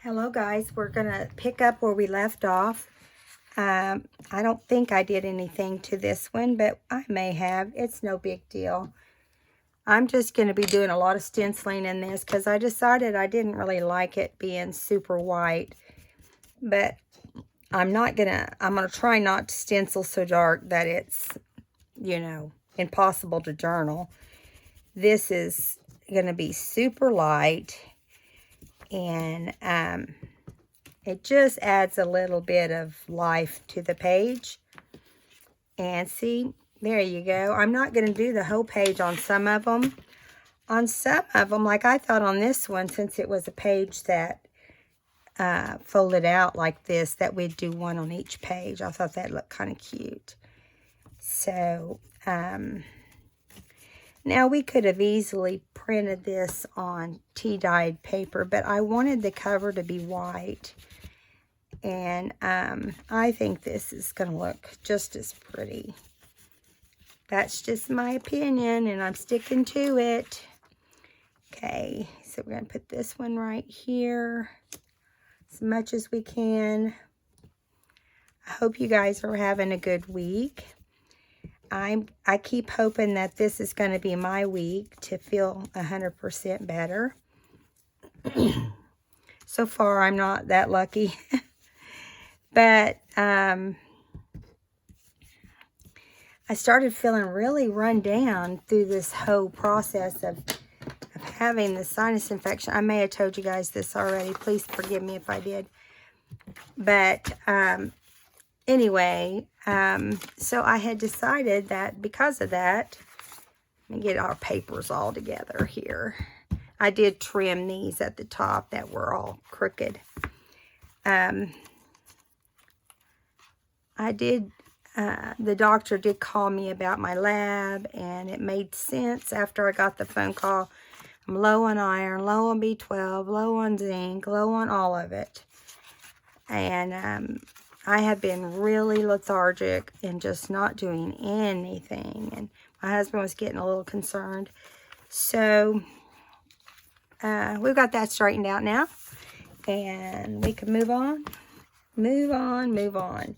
Hello guys, we're gonna pick up where we left off. I don't think I did anything to this one, but I may have. It's no big deal. I'm just gonna be doing a lot of stenciling in this because I decided I didn't really like it being super white. But I'm gonna try not to stencil so dark that it's, impossible to journal. This is gonna be super light, and it just adds a little bit of life to the page. And see, there you go. I'm not going to do the whole page on some of them. On some of them, like I thought on this one, since it was a page that folded out like this, that we'd do one on each page. I thought that looked kind of cute. So, now we could have easily printed this on tea-dyed paper, but I wanted the cover to be white. And I think this is going to look just as pretty. That's just my opinion, and I'm sticking to it. Okay, so we're going to put this one right here as much as we can. I hope you guys are having a good week. I keep hoping that this is going to be my week to feel 100% better. So far, I'm not that lucky. But I started feeling really run down through this whole process of having the sinus infection. I may have told you guys this already. Please forgive me if I did. But anyway, so I had decided that because of that, let me get our papers all together here. I did trim these at the top that were all crooked. The doctor did call me about my lab, and it made sense after I got the phone call. I'm low on iron, low on B12, low on zinc, low on all of it. And I have been really lethargic and just not doing anything. And my husband was getting a little concerned. So we've got that straightened out now. And we can move on. Move on, move on.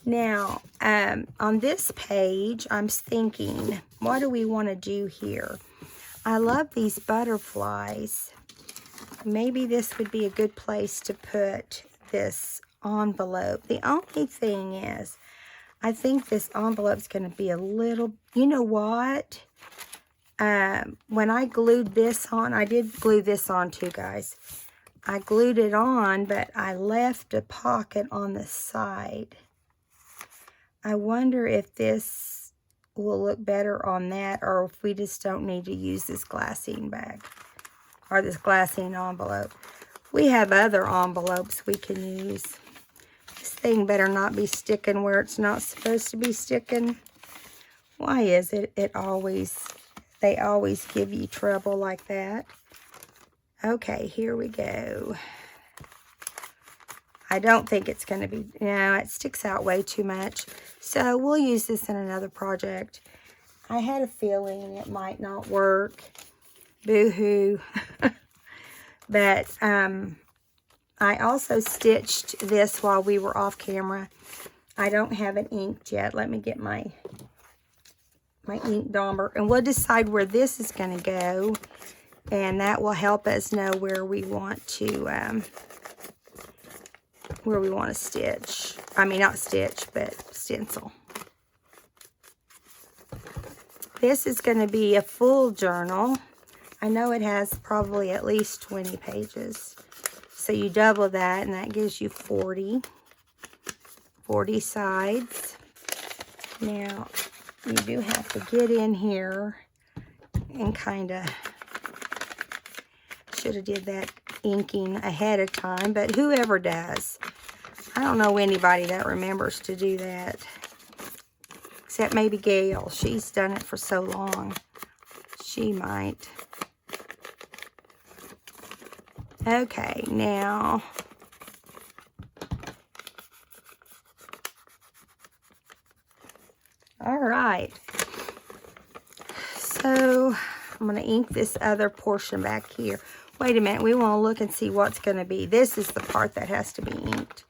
Now, on this page, I'm thinking, what do we want to do here? I love these butterflies. Maybe this would be a good place to put this envelope. The only thing is, I think this envelope's going to be a little, you know what? When I glued this on, I did glue this on too, guys. I glued it on, but I left a pocket on the side. I wonder if this will look better on that, or if we just don't need to use this glassine bag or this glassine envelope. We have other envelopes we can use. This thing better not be sticking where it's not supposed to be sticking. Why is it they always give you trouble like that? Okay, here we go. I don't think it's going to be, no, it sticks out way too much. So we'll use this in another project. I had a feeling it might not work. Boo-hoo. But I also stitched this while we were off camera. I don't have it inked yet. Let me get my ink dauber. And we'll decide where this is going to go. And that will help us know where we want to stitch. I mean, not stitch, but stencil. This is going to be a full journal. I know it has probably at least 20 pages. So you double that, and that gives you 40 sides. Now, you do have to get in here and kind of, should have did that inking ahead of time, but whoever does. I don't know anybody that remembers to do that. Except maybe Gail. She's done it for so long. She might. Okay, now. All right. So, I'm going to ink this other portion back here. Wait a minute, we want to look and see what's going to be. This is the part that has to be inked.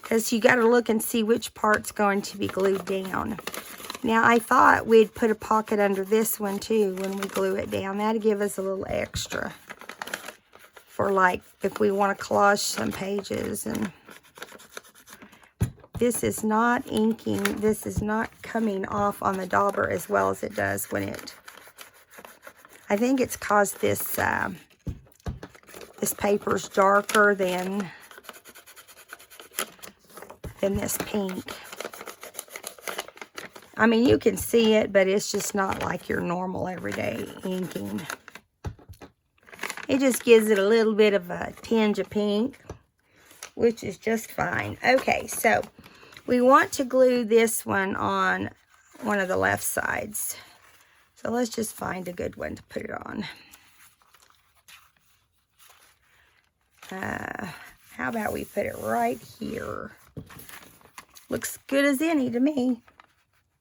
Because you got to look and see which part's going to be glued down. Now, I thought we'd put a pocket under this one, too, when we glue it down. That'd give us a little extra. For, like, if we want to collage some pages. And this is not inking. This is not coming off on the dauber as well as it does when it... I think it's because this paper's darker than this pink. I mean, you can see it, but it's just not like your normal everyday inking. It just gives it a little bit of a tinge of pink, which is just fine. Okay, so we want to glue this one on one of the left sides. So let's just find a good one to put it on. How about we put it right here? Looks good as any to me.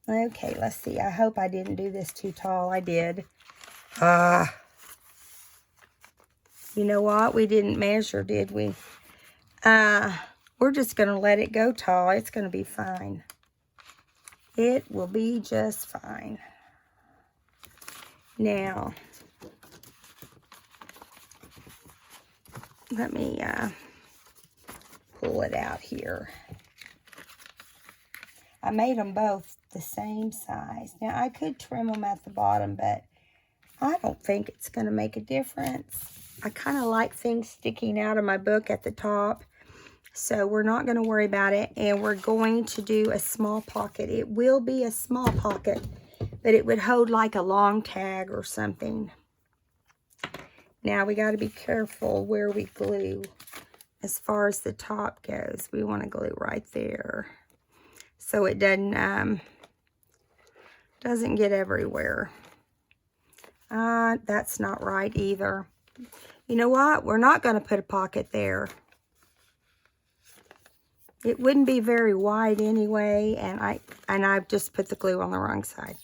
Okay, let's see. I hope I didn't do this too tall. I did. You know what? We didn't measure, did we? We're just going to let it go tall. It's going to be fine. It will be just fine. Now, let me pull it out here. I made them both the same size. Now, I could trim them at the bottom, but I don't think it's going to make a difference. I kind of like things sticking out of my book at the top, so we're not going to worry about it, and we're going to do a small pocket. It will be a small pocket, but it would hold like a long tag or something. Now, we got to be careful where we glue. As far as the top goes, we want to glue right there, so it doesn't get everywhere. That's not right either. You know what? We're not going to put a pocket there. It wouldn't be very wide anyway, and I've just put the glue on the wrong side.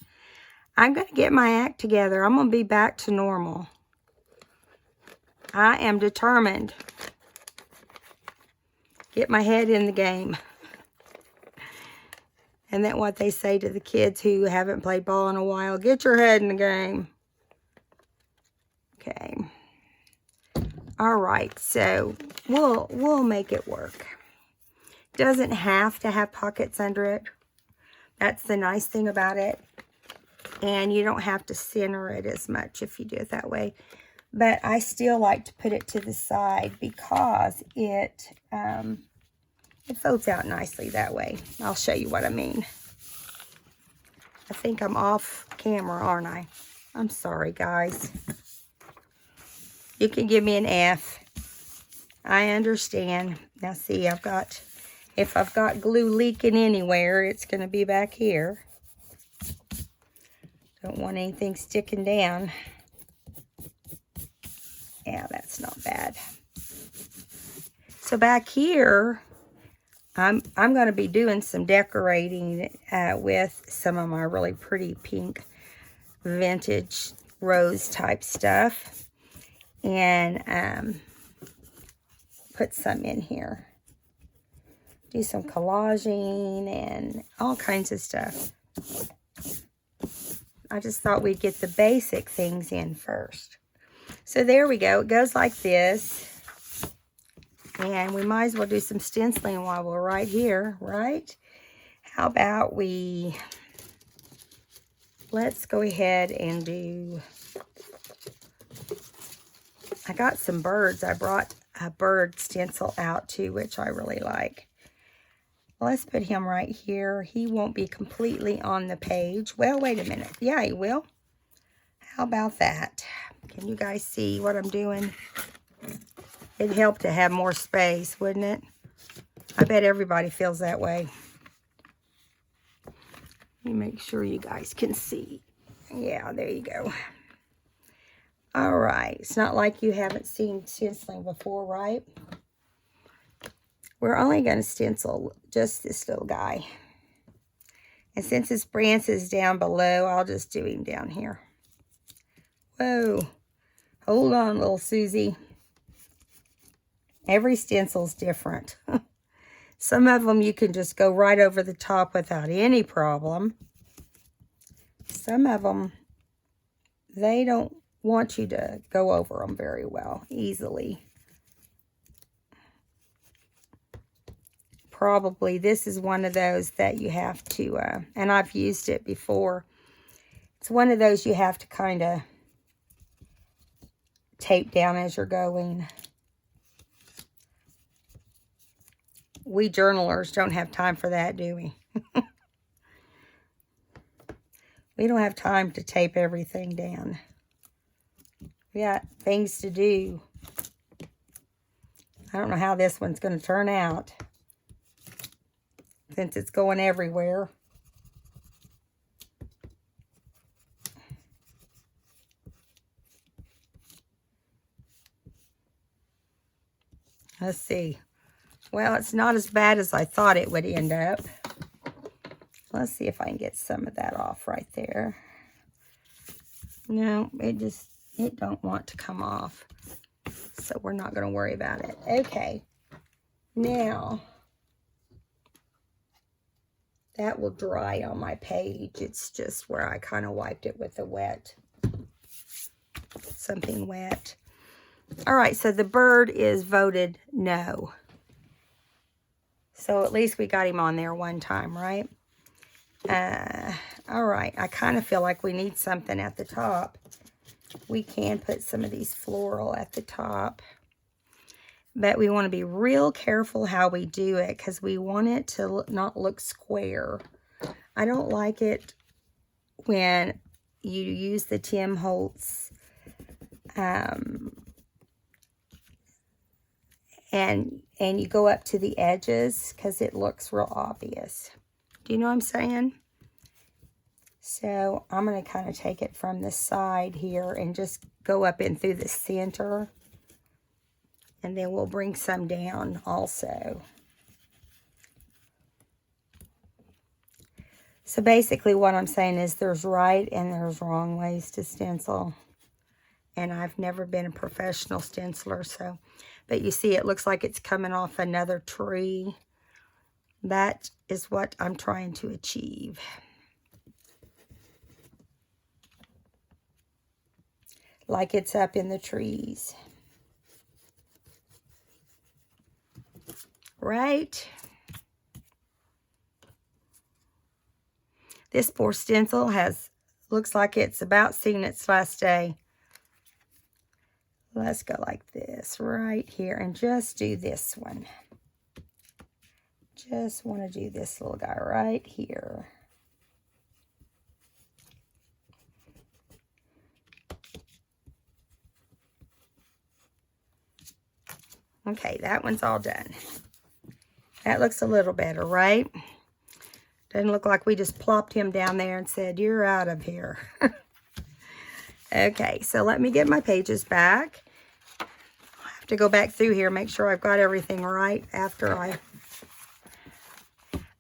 I'm going to get my act together. I'm going to be back to normal. I am determined. Get my head in the game. And that's what they say to the kids who haven't played ball in a while. Get your head in the game. Okay. All right, so we'll make it work. Doesn't have to have pockets under it. That's the nice thing about it. And you don't have to center it as much if you do it that way. But I still like to put it to the side because it folds out nicely that way. I'll show you what I mean. I think I'm off camera, aren't I? I'm sorry, guys. You can give me an F. I understand. Now, see, if I've got glue leaking anywhere, it's going to be back here. Don't want anything sticking down. Yeah, that's not bad. So back here, I'm going to be doing some decorating with some of my really pretty pink vintage rose type stuff. And put some in here. Do some collaging and all kinds of stuff. I just thought we'd get the basic things in first. So there we go. It goes like this. And we might as well do some stenciling while we're right here, right? How about let's go ahead and do... I got some birds. I brought a bird stencil out too, which I really like. Let's put him right here. He won't be completely on the page. Well, wait a minute. Yeah, he will. How about that? Can you guys see what I'm doing? It'd help to have more space, wouldn't it? I bet everybody feels that way. Let me make sure you guys can see. Yeah, there you go. All right. It's not like you haven't seen stenciling before, right? We're only going to stencil just this little guy. And since his branch is down below, I'll just do him down here. Whoa. Hold on, little Susie. Every stencil's different. Some of them you can just go right over the top without any problem. Some of them, they don't want you to go over them very well, easily. Probably this is one of those that you have to, and I've used it before. It's one of those you have to kind of tape down as you're going. We journalers don't have time for that, do we? We don't have time to tape everything down. We got things to do. I don't know how this one's going to turn out, since it's going everywhere. Let's see. Well, it's not as bad as I thought it would end up. Let's see if I can get some of that off right there. No, it don't want to come off. So we're not going to worry about it. Okay. Now, that will dry on my page. It's just where I kind of wiped it with something wet. All right, so the bird is voted no. So at least we got him on there one time, right? All right, I kind of feel like we need something at the top. We can put some of these floral at the top. But we want to be real careful how we do it, because we want it to not look square. I don't like it when you use the Tim Holtz and you go up to the edges, because it looks real obvious. Do you know what I'm saying? So I'm going to kind of take it from the side here and just go up in through the center. And then we'll bring some down also. So basically what I'm saying is there's right and there's wrong ways to stencil. And I've never been a professional stenciler, so. But you see, it looks like it's coming off another tree. That is what I'm trying to achieve. Like it's up in the trees. Right? This poor stencil looks like it's about seen its last day. Let's go like this right here and just do this one. Just want to do this little guy right here. Okay, that one's all done. That looks a little better, right? Doesn't look like we just plopped him down there and said, you're out of here. Okay, so let me get my pages back. I have to go back through here, make sure I've got everything right after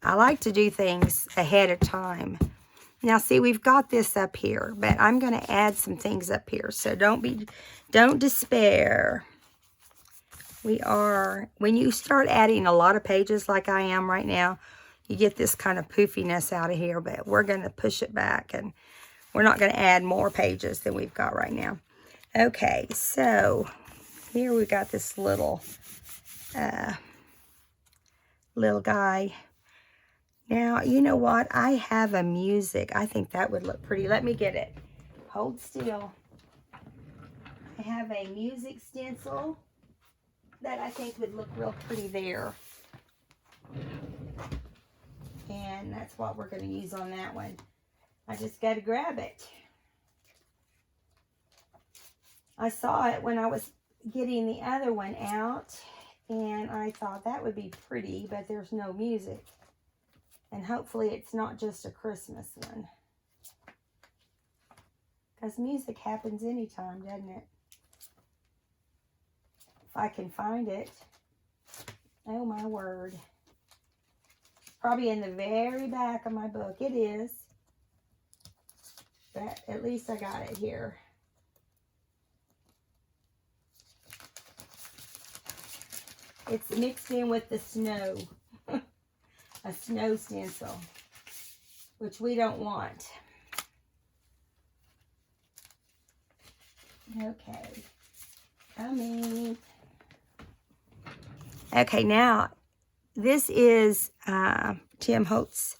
I like to do things ahead of time. Now, see, we've got this up here, but I'm going to add some things up here, so don't despair. When you start adding a lot of pages like I am right now, you get this kind of poofiness out of here, but we're going to push it back, and we're not going to add more pages than we've got right now. Okay, so here we got this little guy. Now, you know what? I have a music. I think that would look pretty. Let me get it. Hold still. I have a music stencil that I think would look real pretty there. And that's what we're going to use on that one. I just got to grab it. I saw it when I was getting the other one out, and I thought that would be pretty, but there's no music. And hopefully it's not just a Christmas one. Because music happens anytime, doesn't it? If I can find it. Oh my word. Probably in the very back of my book. It is. But at least I got it here. It's mixed in with the snow. A snow stencil, which we don't want. Okay. Coming. Okay, now this is Tim Holtz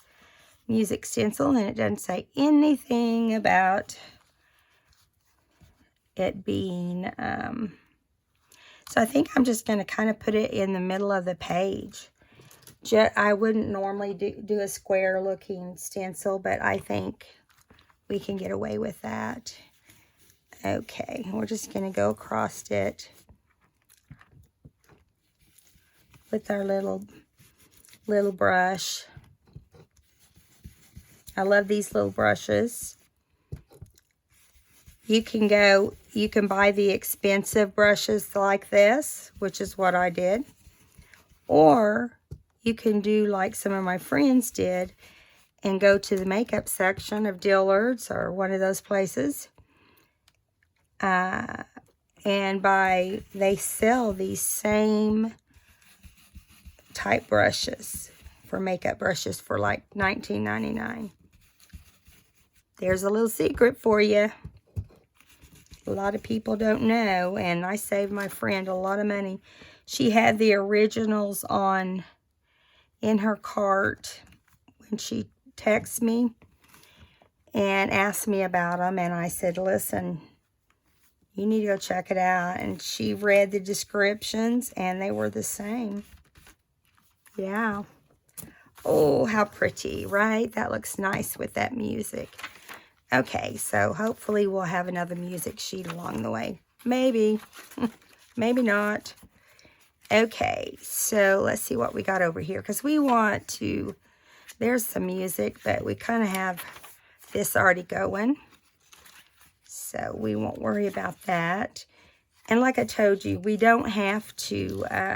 music stencil, and it doesn't say anything about it being, so I think I'm just going to kind of put it in the middle of the page. I wouldn't normally do a square looking stencil, but I think we can get away with that. Okay, we're just going to go across it with our little brush. I love these little brushes. You can buy the expensive brushes like this, which is what I did. Or you can do like some of my friends did and go to the makeup section of Dillard's or one of those places. And they sell these same type brushes for makeup brushes for like $19.99. There's a little secret for you. A lot of people don't know, and I saved my friend a lot of money. She had the originals in her cart when she texted me and asked me about them, and I said, listen, you need to go check it out. And she read the descriptions, and they were the same. Yeah. Oh, how pretty, right? That looks nice with that music. Okay, so hopefully we'll have another music sheet along the way. Maybe. Maybe not. Okay, so let's see what we got over here. Because we want to... There's some music, but we kind of have this already going. So we won't worry about that. And like I told you, we don't have to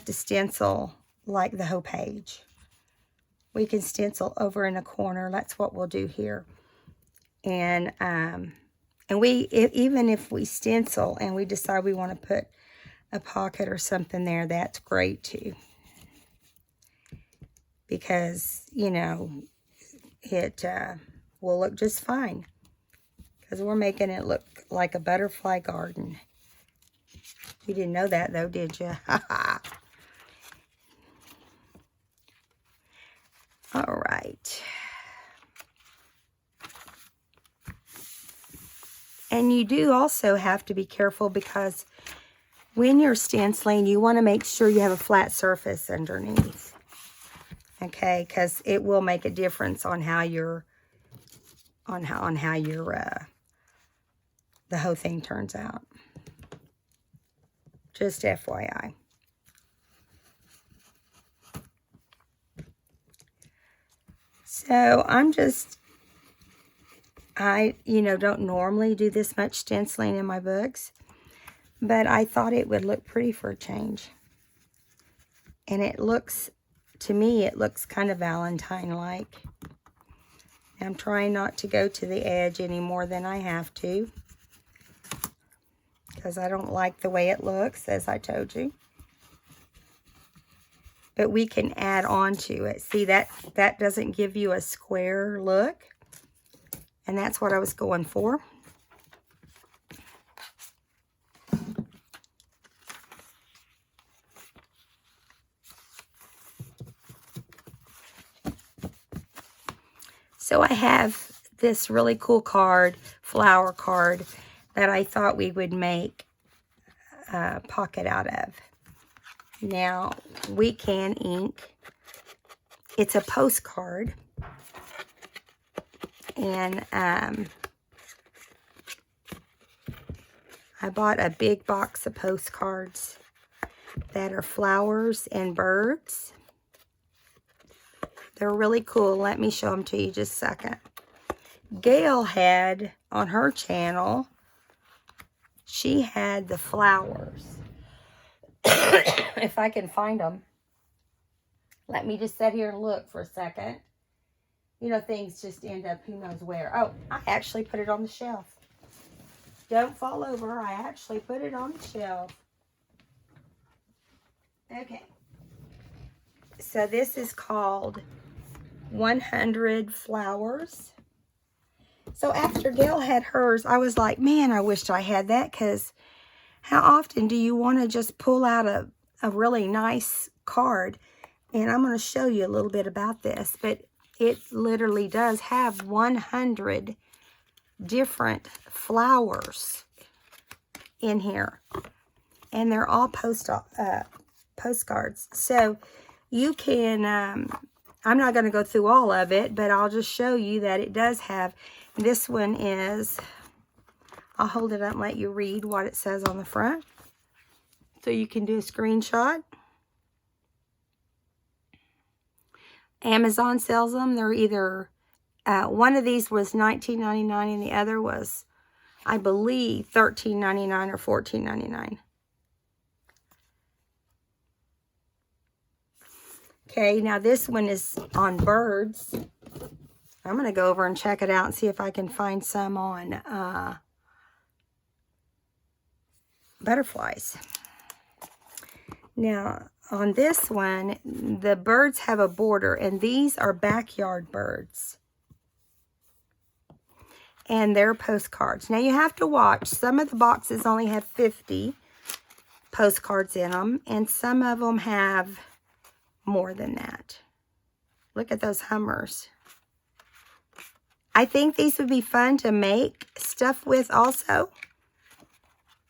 stencil like the whole page. We can stencil over in a corner. That's what we'll do here. And even if we stencil and we decide we want to put a pocket or something there, that's great too. Because, you know, it will look just fine. Because we're making it look like a butterfly garden. You didn't know that though, did you? All right. And you do also have to be careful because when you're stenciling, you want to make sure you have a flat surface underneath. Okay, because it will make a difference on how the whole thing turns out. Just FYI. So I don't normally do this much stenciling in my books, but I thought it would look pretty for a change. And it looks, to me, it looks kind of Valentine-like. I'm trying not to go to the edge any more than I have to, because I don't like the way it looks, as I told you. But we can add on to it. See, that doesn't give you a square look. And that's what I was going for. So I have this really cool card, flower card, that I thought we would make a pocket out of. Now, we can ink. It's a postcard. And I bought a big box of postcards that are flowers and birds. They're really cool. Let me show them to you just a second. Gail had on her channel, she had the flowers. If I can find them. Let me just sit here and look for a second. You know, things just end up who knows where. Oh, I actually put it on the shelf. Don't fall over. I actually put it on the shelf. Okay. So this is called 100 Flowers. So after Gail had hers, I was like, man, I wished I had that, because how often do you want to just pull out a really nice card? And I'm going to show you a little bit about this, but it literally does have 100 different flowers in here. And they're all postcards. So you can, I'm not going to go through all of it, but I'll just show you that it does have, this one is, I'll hold it up and let you read what it says on the front. So you can do a screenshot. Amazon sells them. They're either, one of these was $19.99 and the other was, I believe, $13.99 or $14.99. Okay, now this one is on birds. I'm going to go over and check it out and see if I can find some on butterflies. Now, on this one, the birds have a border, and these are backyard birds. And they're postcards. Now, you have to watch. Some of the boxes only have 50 postcards in them, and some of them have more than that. Look at those Hummers. I think these would be fun to make stuff with also.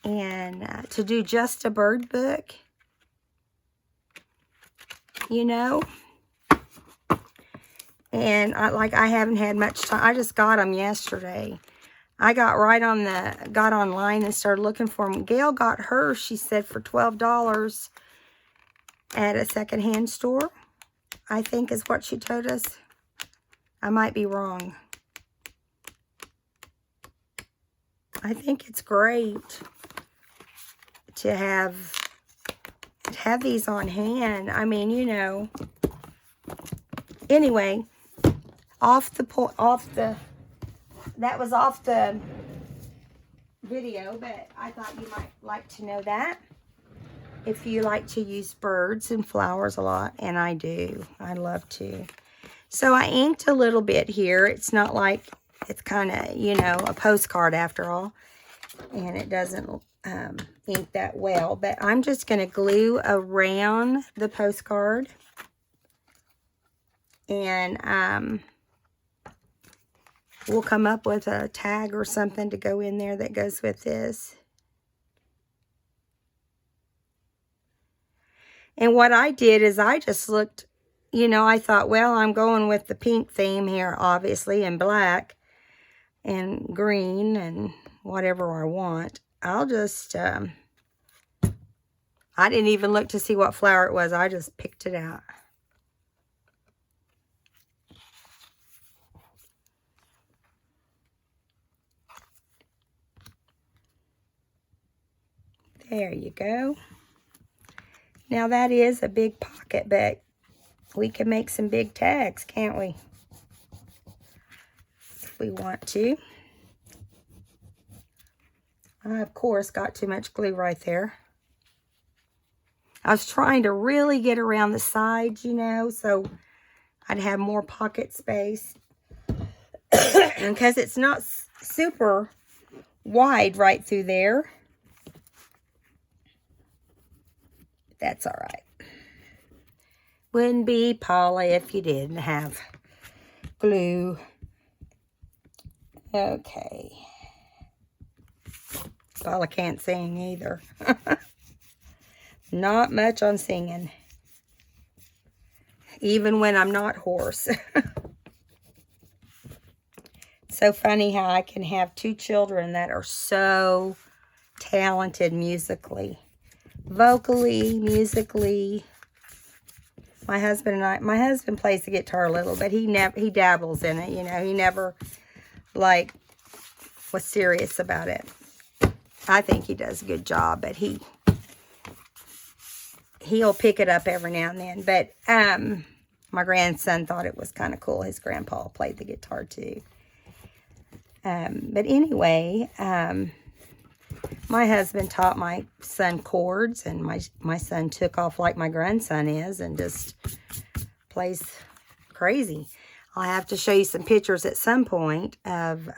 And to do just a bird book. You know. And I haven't had much time. I just got them yesterday. I got online and started looking for them. Gail got hers, she said, for $12 at a secondhand store, I think is what she told us. I might be wrong. I think it's great to have these on hand. I mean, you know. Anyway, that was off the video, but I thought you might like to know that. If you like to use birds and flowers a lot, and I do. I love to. So I inked a little bit here. It's not like, it's kind of, you know, a postcard after all. And it doesn't ink that well. But I'm just going to glue around the postcard. And we'll come up with a tag or something to go in there that goes with this. And what I did is I just looked, you know, I thought, well, I'm going with the pink theme here, obviously, and black and green and whatever I want. I'll just, I didn't even look to see what flower it was. I just picked it out. There you go. Now that is a big pocket, but we can make some big tags, can't we? If we want to. I, of course, got too much glue right there. I was trying to really get around the sides, you know, so I'd have more pocket space. Because it's not super wide right through there. That's all right. Wouldn't be Polly if you didn't have glue. Okay. Paula can't sing either. Not much on singing. Even when I'm not hoarse. So funny how I can have two children that are so talented musically. Vocally, musically. My husband plays the guitar a little, but he dabbles in it, you know. He never, like, was serious about it. I think he does a good job, but he'll pick it up every now and then. But my grandson thought it was kind of cool. His grandpa played the guitar too. But anyway, My husband taught my son chords, and my son took off like my grandson is and just plays crazy. I'll have to show you some pictures at some point of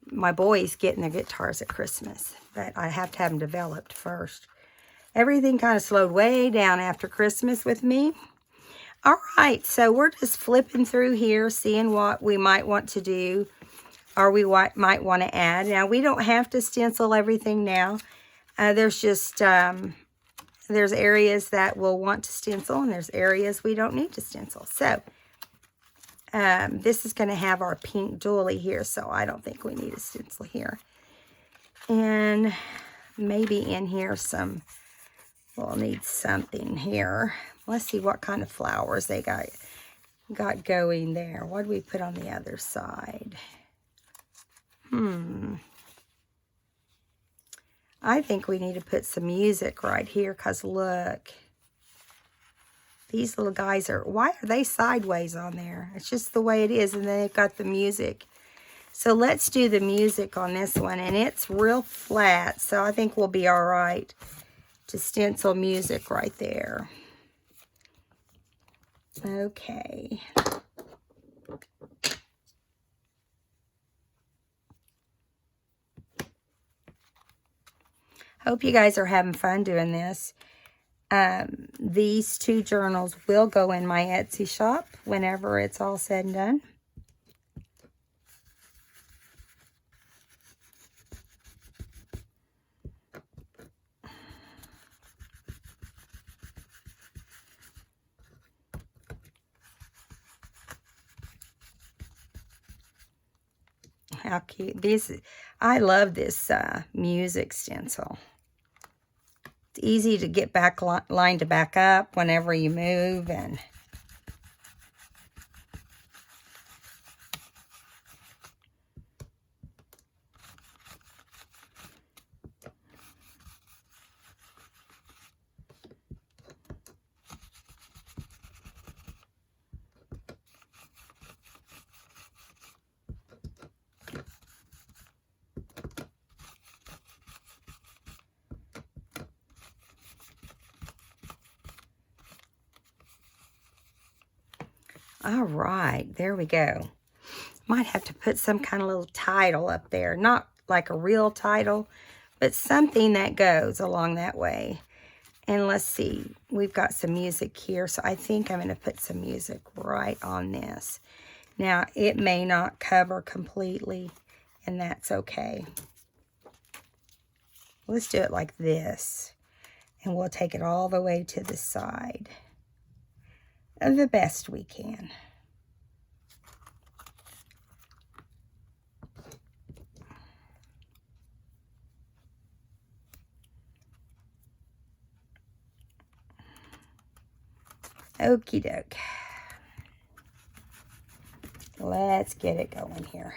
my boys getting their guitars at Christmas, but I have to have them developed first. Everything kind of slowed way down after Christmas with me. All right, so we're just flipping through here, seeing what we might want to do, or we might want to add. Now, we don't have to stencil everything now. There's just, there's areas that we'll want to stencil, and there's areas we don't need to stencil. So, this is going to have our pink doily here, so I don't think we need a stencil here. And maybe in here we'll need something here. Let's see what kind of flowers they got going there. What do we put on the other side? I think we need to put some music right here, because look. These little guys why are they sideways on there? It's just the way it is, and then they've got the music. So let's do the music on this one, and it's real flat, so I think we'll be all right to stencil music right there. Okay. Hope you guys are having fun doing this. These two journals will go in my Etsy shop whenever it's all said and done. How cute. I love this music stencil. It's easy to get line to back up whenever you move, and all right, there we go. Might have to put some kind of little title up there. Not like a real title, but something that goes along that way. And let's see, we've got some music here, so I think I'm going to put some music right on this. Now, it may not cover completely, and that's okay. Let's do it like this, and we'll take it all the way to the side the best we can. Okie doke. Let's get it going here.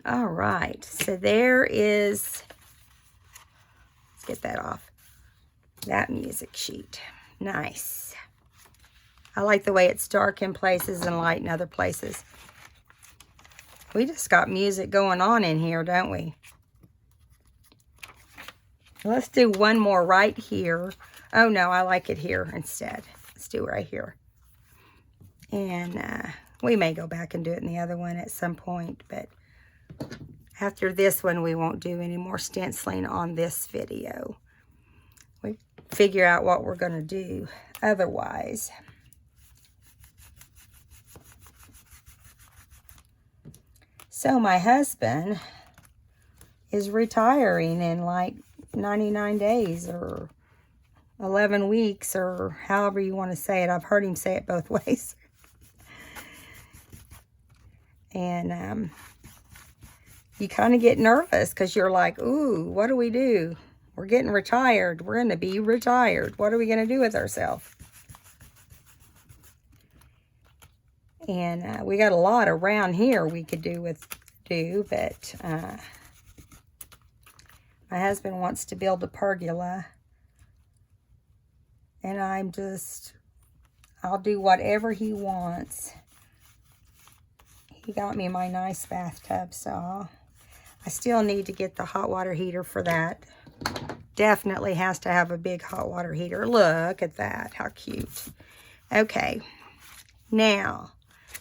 All right, so there is, let's get that off, that music sheet. Nice. I like the way it's dark in places and light in other places. We just got music going on in here, don't we? Let's do one more right here. Oh no, I like it here instead. Let's do it right here. And we may go back and do it in the other one at some point, but After this one, we won't do any more stenciling on this video. We figure out what we're going to do otherwise. So my husband is retiring in like 99 days or 11 weeks or however you want to say it. I've heard him say it both ways. And you kind of get nervous because you're like, ooh, what do we do? We're getting retired. We're going to be retired. What are we going to do with ourselves? And we got a lot around here we could do, but my husband wants to build a pergola. And I'll do whatever he wants. He got me my nice bathtub, so I still need to get the hot water heater for that. Definitely has to have a big hot water heater. Look at that, how cute. Okay, now,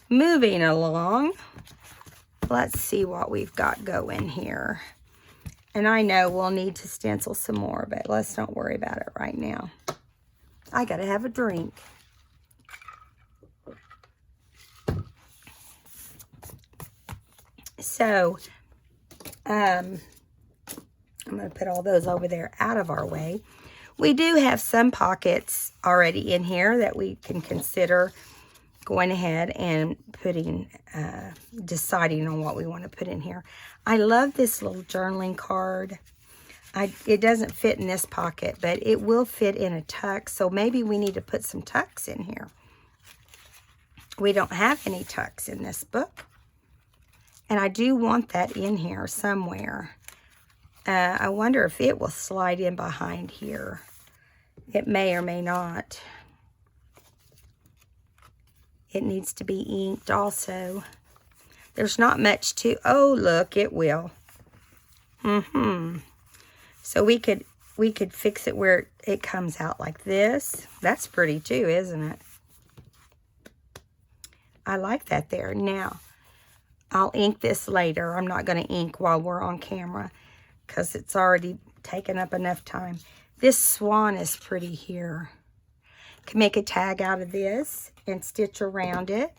moving along, let's see what we've got going here. And I know we'll need to stencil some more, but let's don't worry about it right now. I gotta have a drink. So, I'm going to put all those over there out of our way. We do have some pockets already in here that we can consider going ahead and putting, deciding on what we want to put in here. I love this little journaling card. It doesn't fit in this pocket, but it will fit in a tuck, so maybe we need to put some tucks in here. We don't have any tucks in this book. And I do want that in here somewhere. I wonder if it will slide in behind here. It may or may not. It needs to be inked also. There's not much to... Oh, look, it will. So we could fix it where it comes out like this. That's pretty too, isn't it? I like that there. Now, I'll ink this later. I'm not going to ink while we're on camera because it's already taken up enough time. This swan is pretty here. Can make a tag out of this and stitch around it.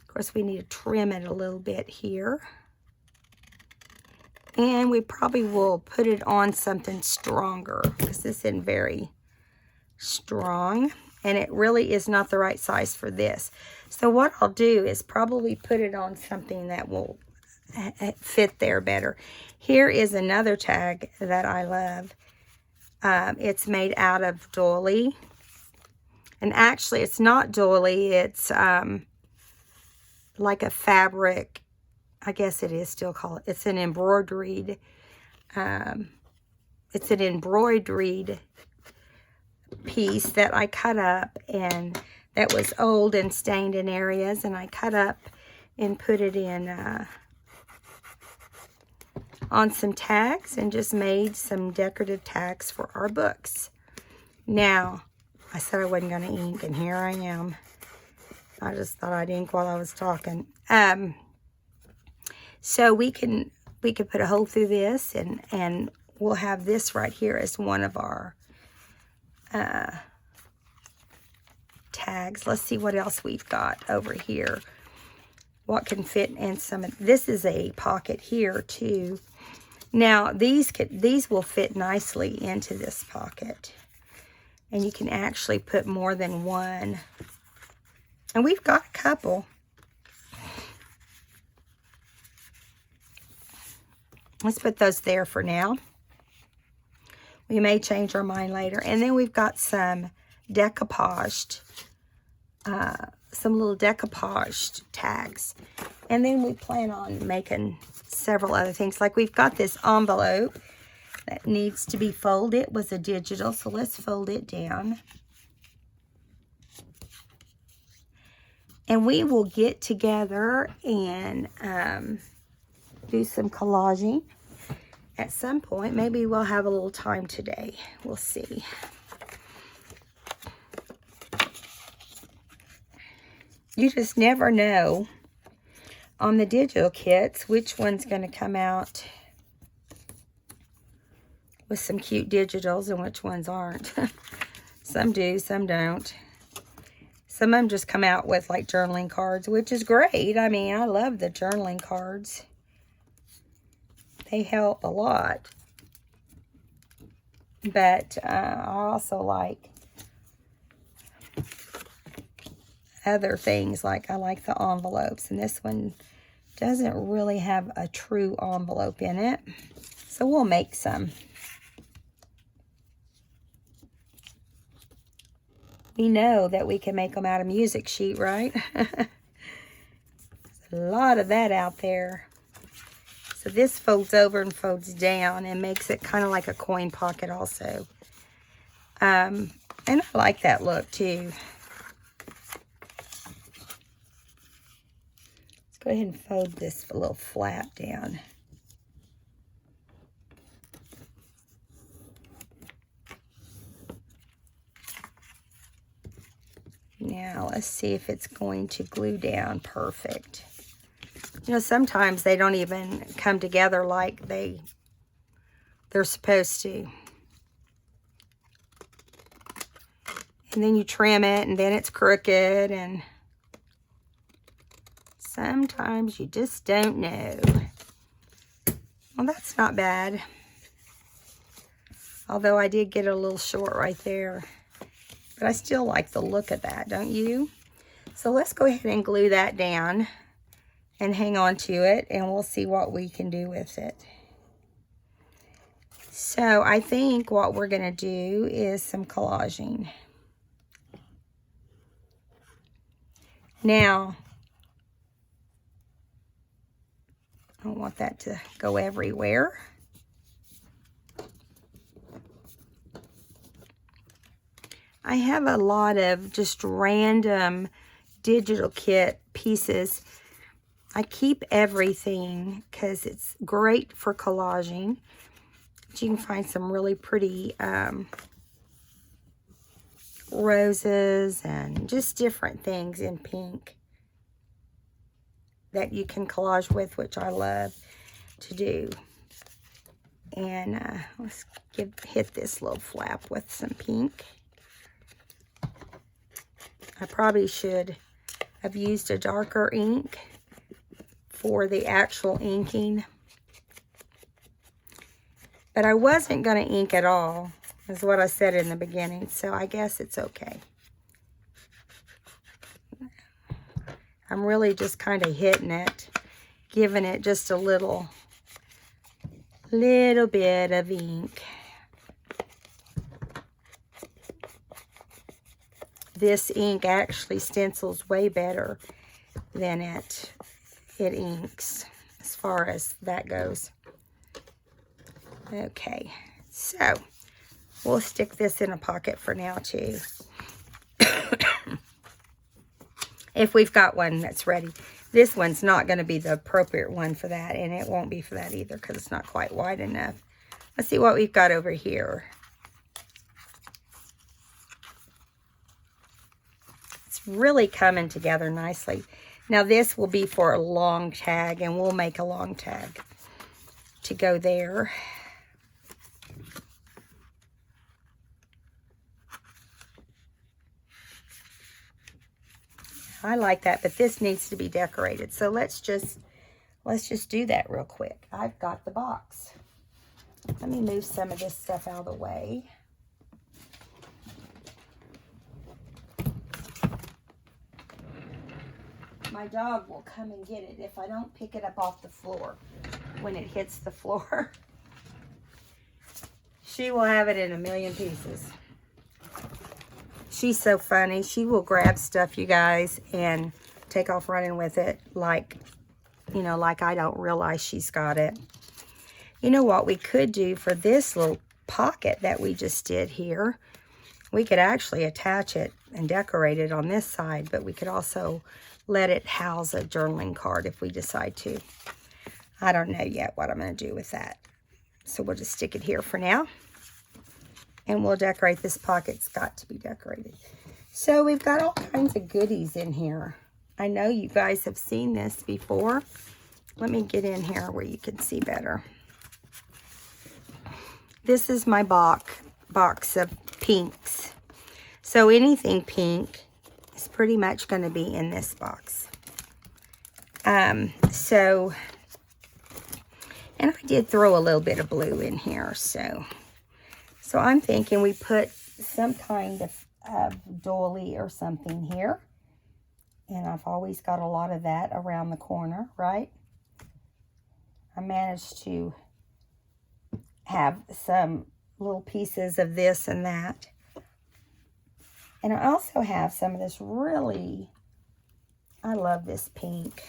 Of course, we need to trim it a little bit here. And we probably will put it on something stronger because this isn't very strong. And it really is not the right size for this. So what I'll do is probably put it on something that will fit there better. Here is another tag that I love. It's made out of doily. And actually, it's not doily. It's like a fabric. I guess it is still called. It's an embroidered. It's an embroidered piece that I cut up, and that was old and stained in areas, and I cut up and put it in on some tags and just made some decorative tags for our books. Now, I said I wasn't going to ink, and here I am. I just thought I'd ink while I was talking. So we could put a hole through this, and we'll have this right here as one of our tags. Let's see what else we've got over here. What can fit in some of this is a pocket here too. Now these will fit nicely into this pocket, and you can actually put more than one. And we've got a couple. Let's put those there for now. We may change our mind later. And then we've got some decoupaged, some little decoupaged tags. And then we plan on making several other things. Like we've got this envelope that needs to be folded. It was a digital, so let's fold it down. And we will get together and do some collaging at some point. Maybe we'll have a little time today. We'll see. You just never know. on the digital kits which one's going to come out with some cute digitals and which ones aren't. Some do, some don't. Some of them just come out with like journaling cards, which is great. I mean, I love the journaling cards. They help a lot. But I also like other things, like I like the envelopes. And this one doesn't really have a true envelope in it. So we'll make some. We know that we can make them out of music sheet, right? There's a lot of that out there. So this folds over and folds down and makes it kind of like a coin pocket also. And I like that look too. Let's go ahead and fold this a little flap down. Now, let's see if it's going to glue down perfect. You know, sometimes they don't even come together like they're supposed to. And then you trim it, and then it's crooked, and sometimes you just don't know. Well, that's not bad. Although I did get a little short right there. But I still like the look of that, don't you? So let's go ahead and glue that down and hang on to it, and we'll see what we can do with it. So I think what we're going to do is some collaging. Now, I don't want that to go everywhere. I have a lot of just random digital kit pieces. I keep everything because it's great for collaging. But you can find some really pretty roses and just different things in pink that you can collage with, which I love to do. And let's hit this little flap with some pink. I probably should have used a darker ink for the actual inking. But I wasn't going to ink at all, is what I said in the beginning, so I guess it's okay. I'm really just kind of hitting it, giving it just a little bit of ink. This ink actually stencils way better than it inks, as far as that goes. Okay, so we'll stick this in a pocket for now too. If we've got one that's ready. This one's not going to be the appropriate one for that, and it won't be for that either because it's not quite wide enough. Let's see what we've got over here. Really coming together nicely. Now this will be for a long tag, and we'll make a long tag to go there. I like that, but this needs to be decorated. So let's just do that real quick. I've got the box. Let me move some of this stuff out of the way. My dog will come and get it if I don't pick it up off the floor when it hits the floor. She will have it in a million pieces. She's so funny. She will grab stuff, you guys, and take off running with it like, you know, like I don't realize she's got it. You know what we could do for this little pocket that we just did here? We could actually attach it and decorate it on this side, but we could also let it house a journaling card if we decide to. I don't know yet what I'm going to do with that. So we'll just stick it here for now. And we'll decorate this pocket. It's got to be decorated. So we've got all kinds of goodies in here. I know you guys have seen this before. Let me get in here where you can see better. This is my box of pinks. So anything pink is pretty much going to be in this box. And I did throw a little bit of blue in here. So I'm thinking we put some kind of doily or something here. And I've always got a lot of that around the corner, right? I managed to have some little pieces of this and that. And I also have some of this really, I love this pink.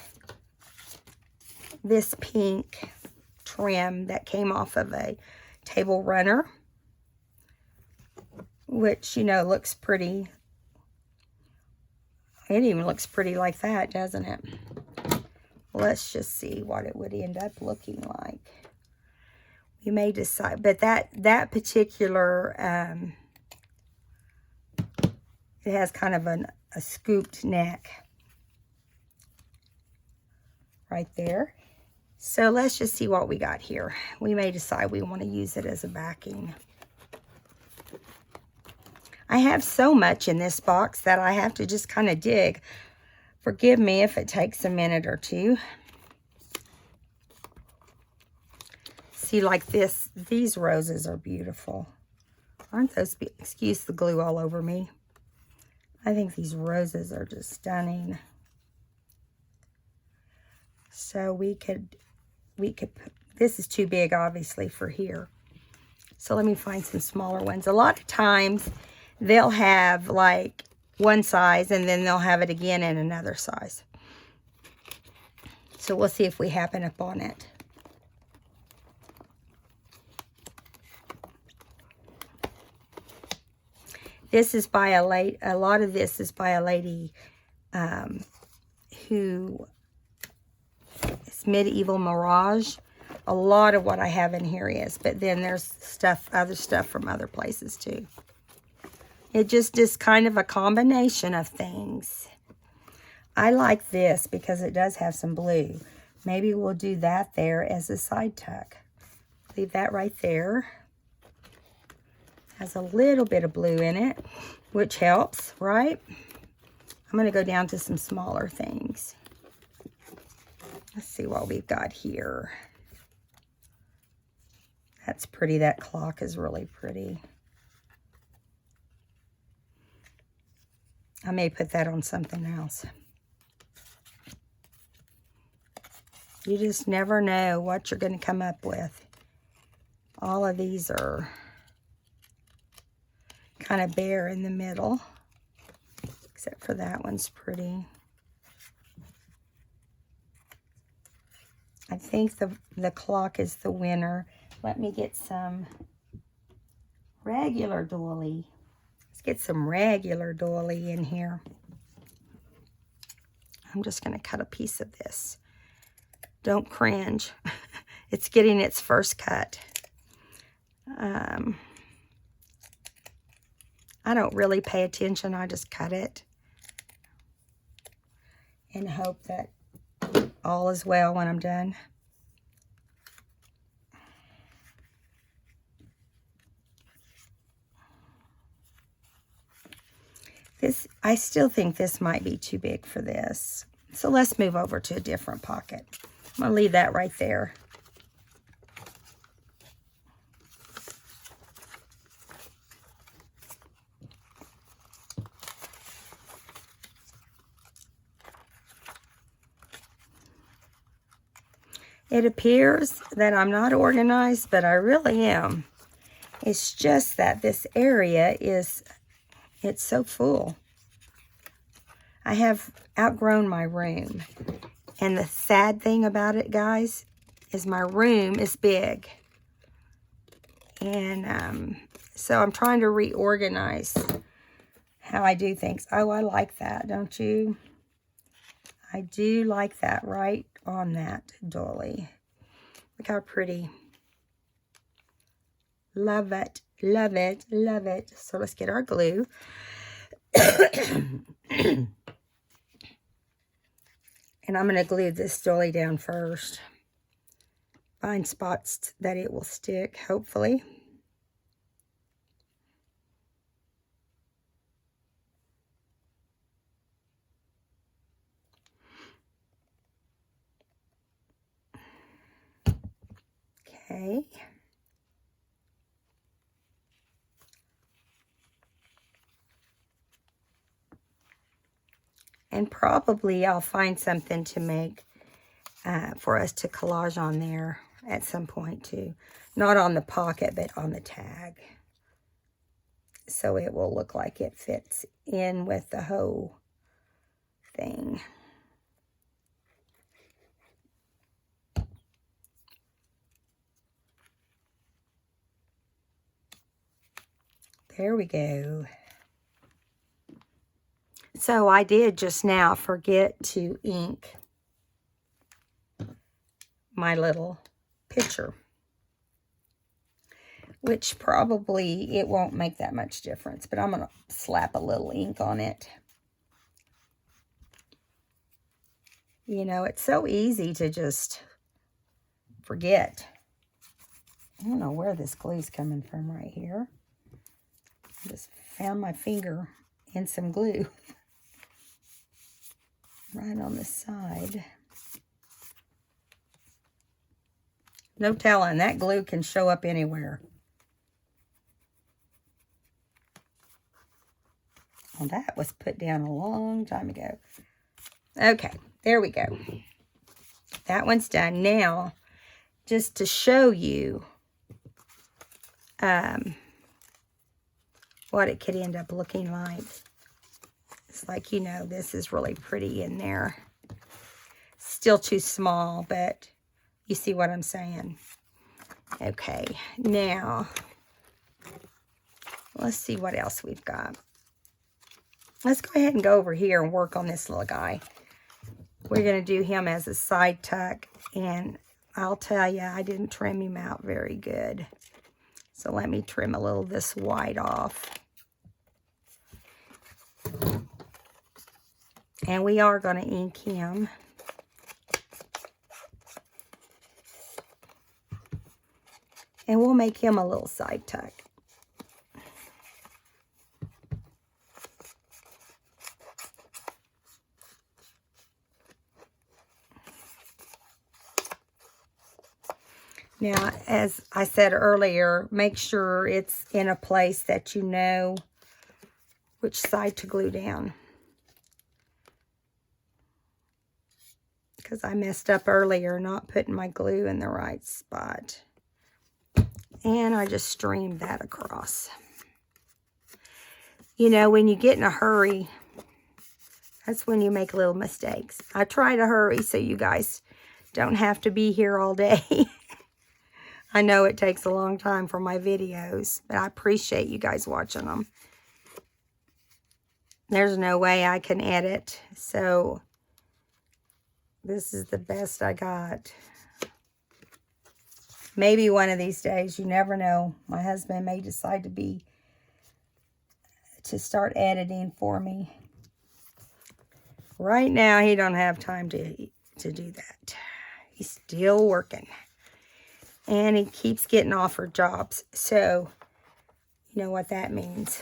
This pink trim that came off of a table runner, which, you know, looks pretty. It even looks pretty like that, doesn't it? Let's just see what it would end up looking like. You may decide, but that particular, it has kind of a scooped neck right there. So let's just see what we got here. We may decide we want to use it as a backing. I have so much in this box that I have to just kind of dig. Forgive me if it takes a minute or two. See, like this, these roses are beautiful. Aren't those, excuse the glue all over me. I think these roses are just stunning. So we could put, this is too big obviously for here. So let me find some smaller ones. A lot of times they'll have like one size and then they'll have it again in another size. So we'll see if we happen upon it. This is by a lot of this is by a lady who is Medieval Mirage. A lot of what I have in here is, but then there's other stuff from other places too. It just is kind of a combination of things. I like this because it does have some blue. Maybe we'll do that there as a side tuck. Leave that right there. Has a little bit of blue in it, which helps, right? I'm going to go down to some smaller things. Let's see what we've got here. That's pretty. That clock is really pretty. I may put that on something else. You just never know what you're going to come up with. All of these are kind of bare in the middle, except for that one's pretty. I think the clock is the winner. Let me get some regular doily. Let's get some regular doily in here. I'm just going to cut a piece of this. Don't cringe. It's getting its first cut. I don't really pay attention. I just cut it and hope that all is well when I'm done. This, I still think this might be too big for this. So let's move over to a different pocket. I'm going to leave that right there. It appears that I'm not organized, but I really am. It's just that this area is, it's so full. I have outgrown my room. And the sad thing about it, guys, is my room is big. And so I'm trying to reorganize how I do things. Oh, I like that, don't you? I do like that right on that doily. Look how pretty. Love it, love it, love it. So let's get our glue. And I'm going to glue this dolly down first. Find spots that it will stick, hopefully. Okay. And probably I'll find something to make for us to collage on there at some point too. Not on the pocket, but on the tag. So it will look like it fits in with the whole thing. There we go. So I did just now forget to ink my little picture, which probably it won't make that much difference, but I'm going to slap a little ink on it. You know, it's so easy to just forget. I don't know where this glue's coming from right here. I just found my finger in some glue right on the side. No telling, that glue can show up anywhere. Well, that was put down a long time ago. Okay, there we go. That one's done. Now, just to show you what it could end up looking like. It's like, you know, this is really pretty in there. Still too small, but you see what I'm saying. Okay, now, let's see what else we've got. Let's go ahead and go over here and work on this little guy. We're going to do him as a side tuck, and I'll tell you, I didn't trim him out very good. So let me trim a little of this white off. And we are going to ink him. And we'll make him a little side tuck. Now, as I said earlier, make sure it's in a place that you know which side to glue down. Because I messed up earlier not putting my glue in the right spot. And I just streamed that across. You know, when you get in a hurry, that's when you make little mistakes. I try to hurry so you guys don't have to be here all day. I know it takes a long time for my videos, but I appreciate you guys watching them. There's no way I can edit, so this is the best I got. Maybe one of these days, you never know. My husband may decide to start editing for me. Right now, he don't have time to do that. He's still working. And he keeps getting offered jobs. So, you know what that means.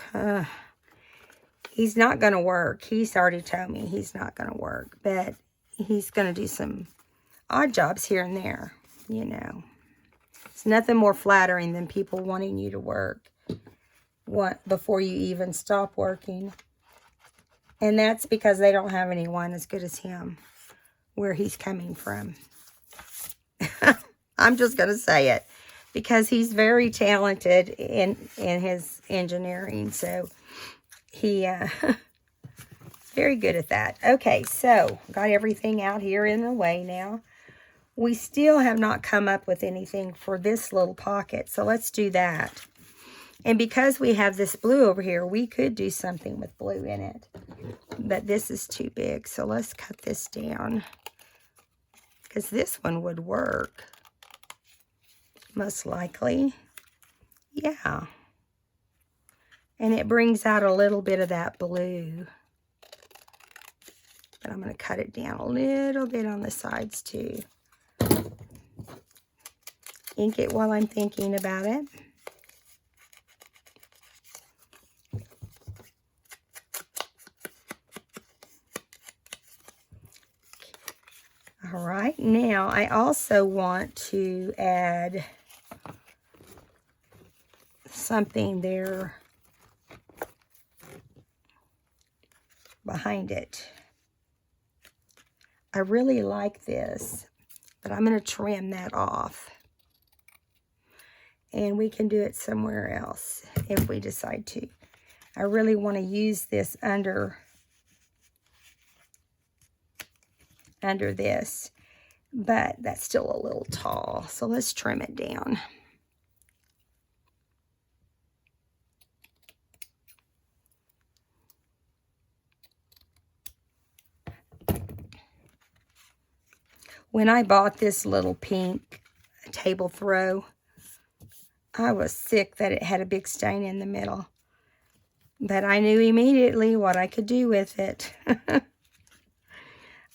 He's not going to work. He's already told me he's not going to work. But he's going to do some odd jobs here and there, you know. It's nothing more flattering than people wanting you to work before you even stop working. And that's because they don't have anyone as good as him where he's coming from. I'm just going to say it because he's very talented in his engineering. So he very good at that. Okay, so got everything out here in the way now. We still have not come up with anything for this little pocket. So let's do that. And because we have this blue over here, we could do something with blue in it. But this is too big. So let's cut this down. Because this one would work. Most likely. Yeah. And it brings out a little bit of that blue. but I'm going to cut it down a little bit on the sides too. Ink it while I'm thinking about it. All right, now I also want to add something there behind it. I really like this, but I'm going to trim that off. And we can do it somewhere else if we decide to. I really want to use this under this, but that's still a little tall, so let's trim it down. When I bought this little pink table throw, I was sick that it had a big stain in the middle, but I knew immediately what I could do with it.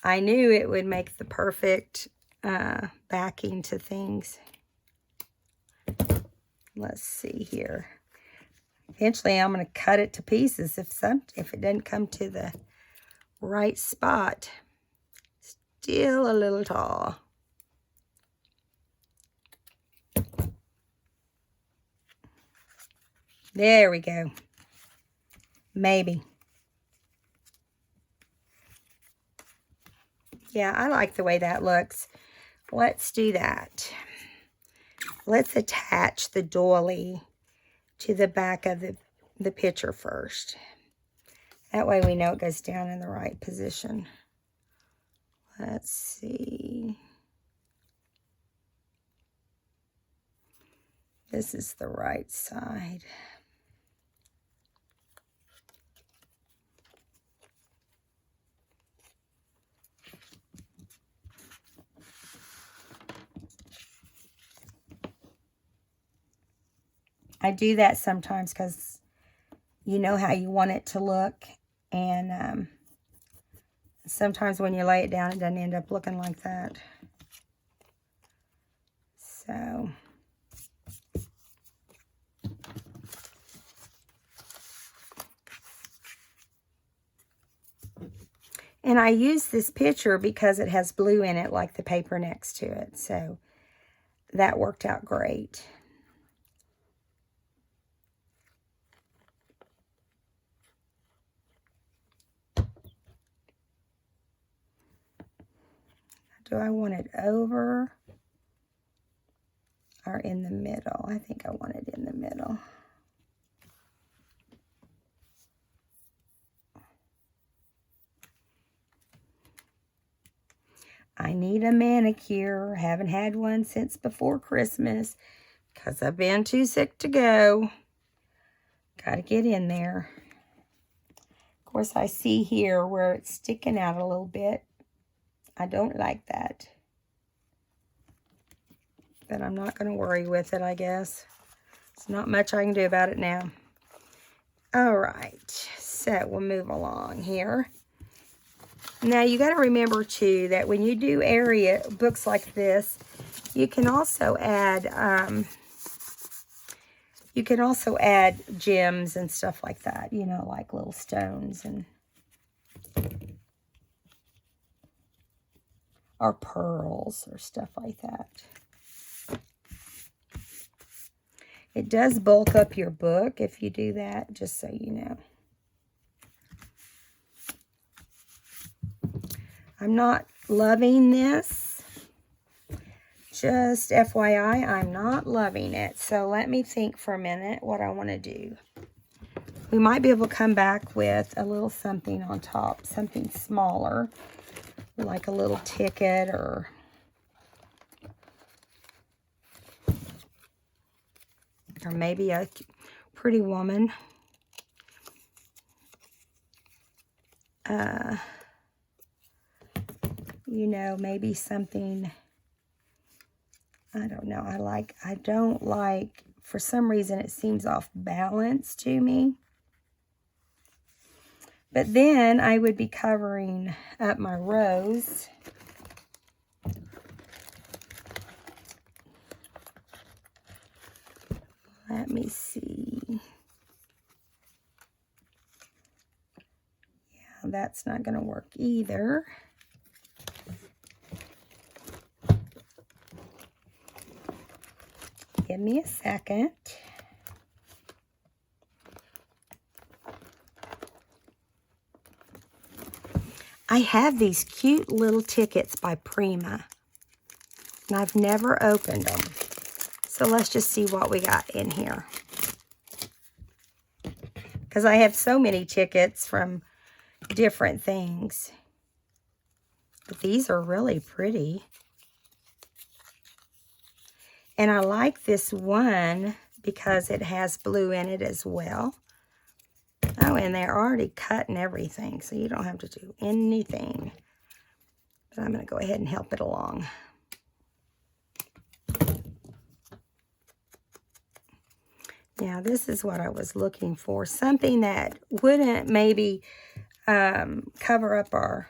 I knew it would make the perfect backing to things. Let's see here. Eventually, I'm going to cut it to pieces if it doesn't come to the right spot. Still a little tall. There we go. Maybe. Yeah, I like the way that looks. Let's do that. Let's attach the doily to the back of the picture first. That way we know it goes down in the right position. Let's see. This is the right side. I do that sometimes because you know how you want it to look, and sometimes when you lay it down, it doesn't end up looking like that. So, and I use this picture because it has blue in it like the paper next to it, so that worked out great. Do I want it over or in the middle? I think I want it in the middle. I need a manicure. Haven't had one since before Christmas because I've been too sick to go. Got to get in there. Of course, I see here where it's sticking out a little bit. I don't like that. But I'm not going to worry with it, I guess. There's not much I can do about it now. All right, so we'll move along here. Now, you got to remember, too, that when you do area books like this, you can also add gems and stuff like that, you know, like little stones and or pearls or stuff like that. It does bulk up your book if you do that, just so you know. I'm not loving this. Just FYI, I'm not loving it. So let me think for a minute what I want to do. We might be able to come back with a little something on top, something smaller, like a little ticket or maybe a pretty woman. You know, maybe something, I don't know. I don't like, for some reason it seems off balance to me. But then I would be covering up my rows. Let me see. Yeah, that's not going to work either. Give me a second. I have these cute little tickets by Prima, and I've never opened them. So let's just see what we got in here. Because I have so many tickets from different things. But these are really pretty. And I like this one because it has blue in it as well. Oh, and they're already cut and everything, so you don't have to do anything. But I'm going to go ahead and help it along. Now, this is what I was looking for. Something that wouldn't maybe cover up our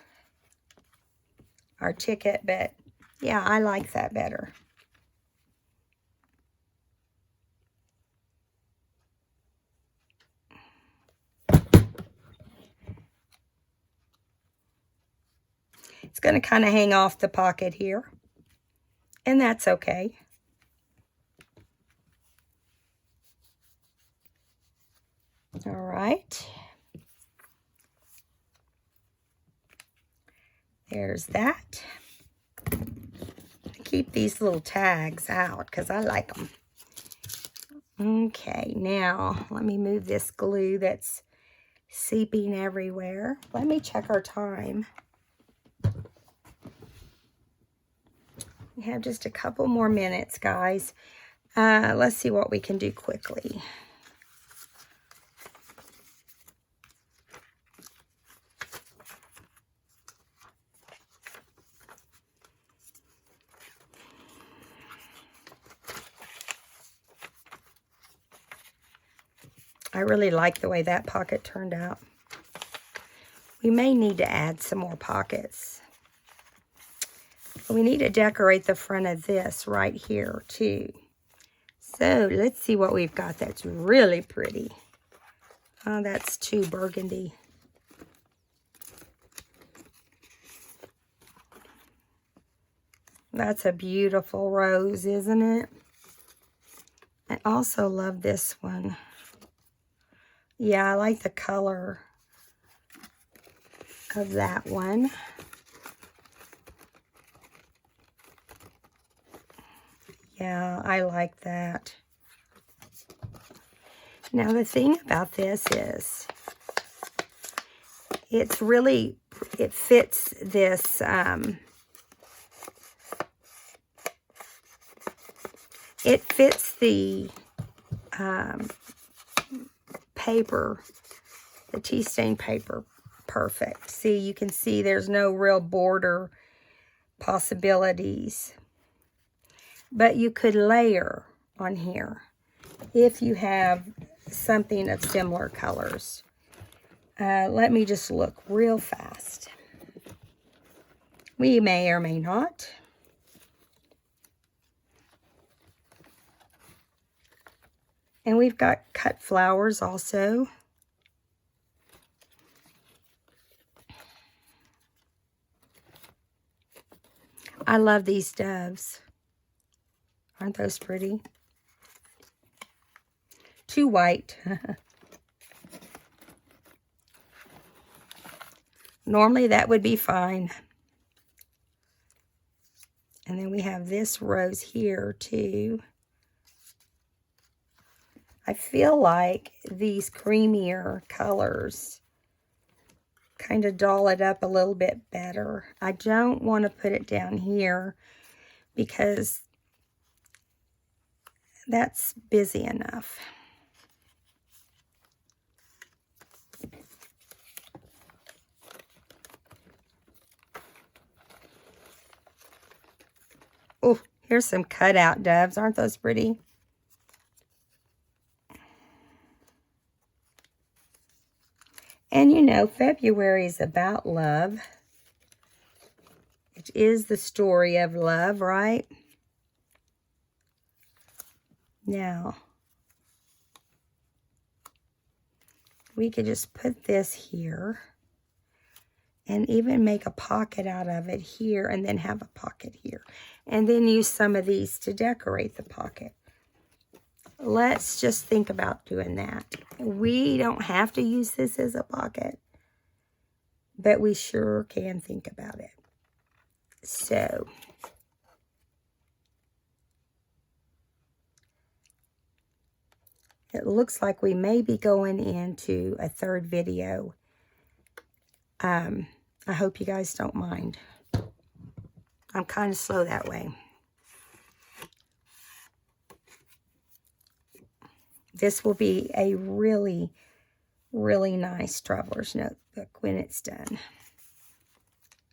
ticket, but yeah, I like that better. It's going to kind of hang off the pocket here, and that's okay. All right. There's that. I keep these little tags out because I like them. Okay, now let me move this glue that's seeping everywhere. Let me check our time. We have just a couple more minutes, guys. Let's see what we can do quickly. I really like the way that pocket turned out. We may need to add some more pockets. We need to decorate the front of this right here too. So let's see what we've got that's really pretty. Oh, that's too burgundy. That's a beautiful rose, isn't it? I also love this one. Yeah, I like the color of that one. Yeah, I like that. Now, the thing about this is it's really, it fits this, it fits the paper, the tea stain paper, perfect. See, you can see there's no real border possibilities. But you could layer on here if you have something of similar colors. Let me just look real fast. We may or may not. And we've got cut flowers also. I love these doves. Aren't those pretty? Too white. Normally that would be fine. And then we have this rose here too. I feel like these creamier colors kind of doll it up a little bit better. I don't want to put it down here because that's busy enough. Oh, here's some cutout doves. Aren't those pretty? And you know, February is about love. It is the story of love, right? Now, we could just put this here and even make a pocket out of it here and then have a pocket here. And then use some of these to decorate the pocket. Let's just think about doing that. We don't have to use this as a pocket, but we sure can think about it. So, it looks like we may be going into a third video. I hope you guys don't mind. I'm kind of slow that way. This will be a really, really nice traveler's notebook when it's done.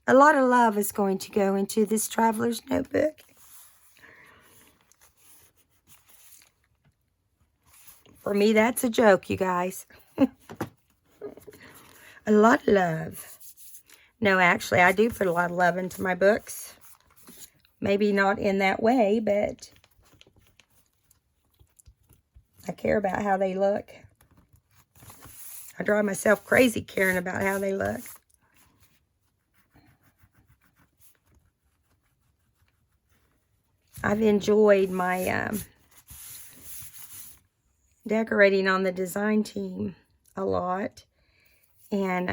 A lot of love is going to go into this traveler's notebook. For me, that's a joke, you guys. A lot of love. No, actually, I do put a lot of love into my books. Maybe not in that way, but I care about how they look. I drive myself crazy caring about how they look. I've enjoyed my decorating on the design team a lot. And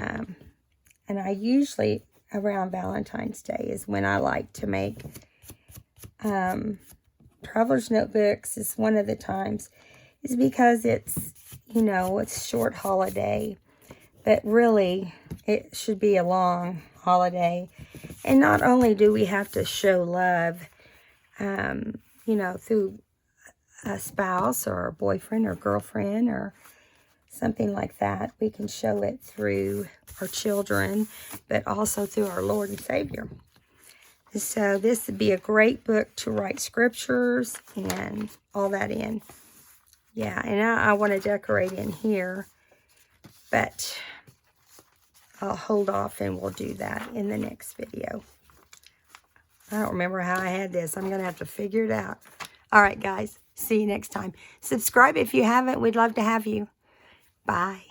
I usually, around Valentine's Day is when I like to make traveler's notebooks. Is one of the times. Is because it's, you know, it's a short holiday. But really, it should be a long holiday. And not only do we have to show love, you know, through a spouse or a boyfriend or girlfriend or something like that. We can show it through our children, but also through our Lord and Savior. So this would be a great book to write scriptures and all that in. Yeah, and I want to decorate in here, but I'll hold off and we'll do that in the next video. I don't remember how I had this. I'm going to have to figure it out. All right, guys. See you next time. Subscribe if you haven't. We'd love to have you. Bye.